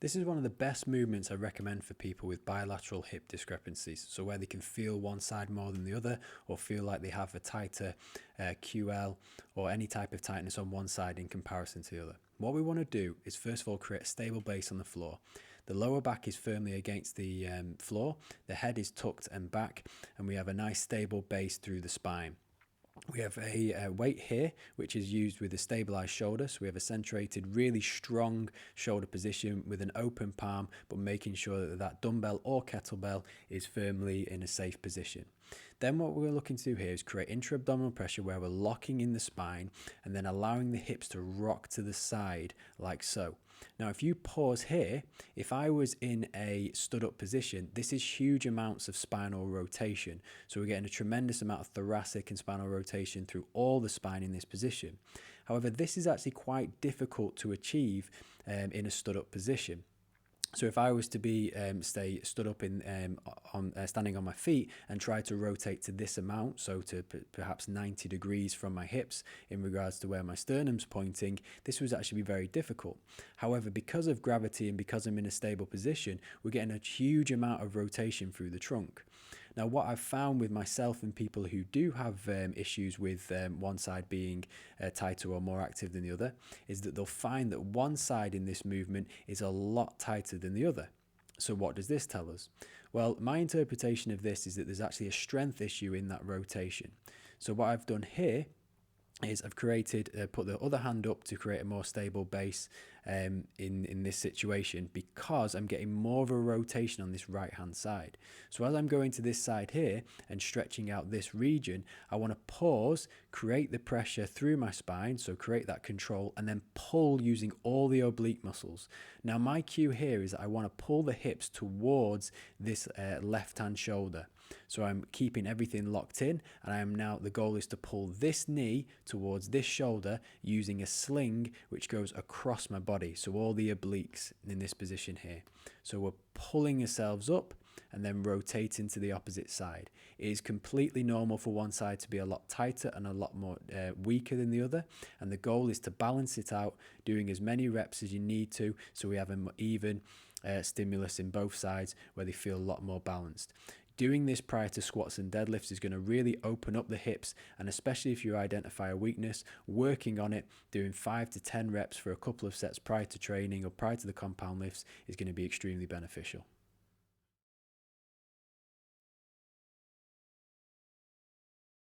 This is one of the best movements I recommend for people with bilateral hip discrepancies, so where they can feel one side more than the other, or feel like they have a tighter QL or any type of tightness on one side in comparison to the other. What we want to do is first of all create a stable base on the floor. The lower back is firmly against the floor, the head is tucked and back, and we have a nice stable base through the spine. We have a weight here, which is used with a stabilized shoulder. So we have a centrated, really strong shoulder position with an open palm, but making sure that that dumbbell or kettlebell is firmly in a safe position. Then what we're looking to do here is create intra-abdominal pressure where we're locking in the spine and then allowing the hips to rock to the side like so. Now, if you pause here, if I was in a stood up position, this is huge amounts of spinal rotation. So we're getting a tremendous amount of thoracic and spinal rotation through all the spine in this position. However, this is actually quite difficult to achieve in a stood up position. So if I was to be, stay stood up in standing on my feet and try to rotate to this amount, so to perhaps 90 degrees from my hips in regards to where my sternum's pointing, this would actually be very difficult. However, because of gravity and because I'm in a stable position, we're getting a huge amount of rotation through the trunk. Now, what I've found with myself and people who do have issues with one side being tighter or more active than the other is that they'll find that one side in this movement is a lot tighter than the other. So what does this tell us? Well, my interpretation of this is that there's actually a strength issue in that rotation. So what I've done here is I've created, put the other hand up to create a more stable base in this situation, because I'm getting more of a rotation on this right hand side. So as I'm going to this side here and stretching out this region, I want to pause, create the pressure through my spine, so create that control, and then pull using all the oblique muscles. Now my cue here is that I want to pull the hips towards this left hand shoulder. So I'm keeping everything locked in, and I am now, the goal is to pull this knee towards this shoulder using a sling which goes across my body, so all the obliques in this position here. So we're pulling ourselves up and then rotating to the opposite side. It is completely normal for one side to be a lot tighter and a lot more weaker than the other, and the goal is to balance it out, doing as many reps as you need to, so we have an even stimulus in both sides where they feel a lot more balanced. Doing this prior to squats and deadlifts is going to really open up the hips, and especially if you identify a weakness, working on it, doing 5 to 10 reps for a couple of sets prior to training or prior to the compound lifts is going to be extremely beneficial.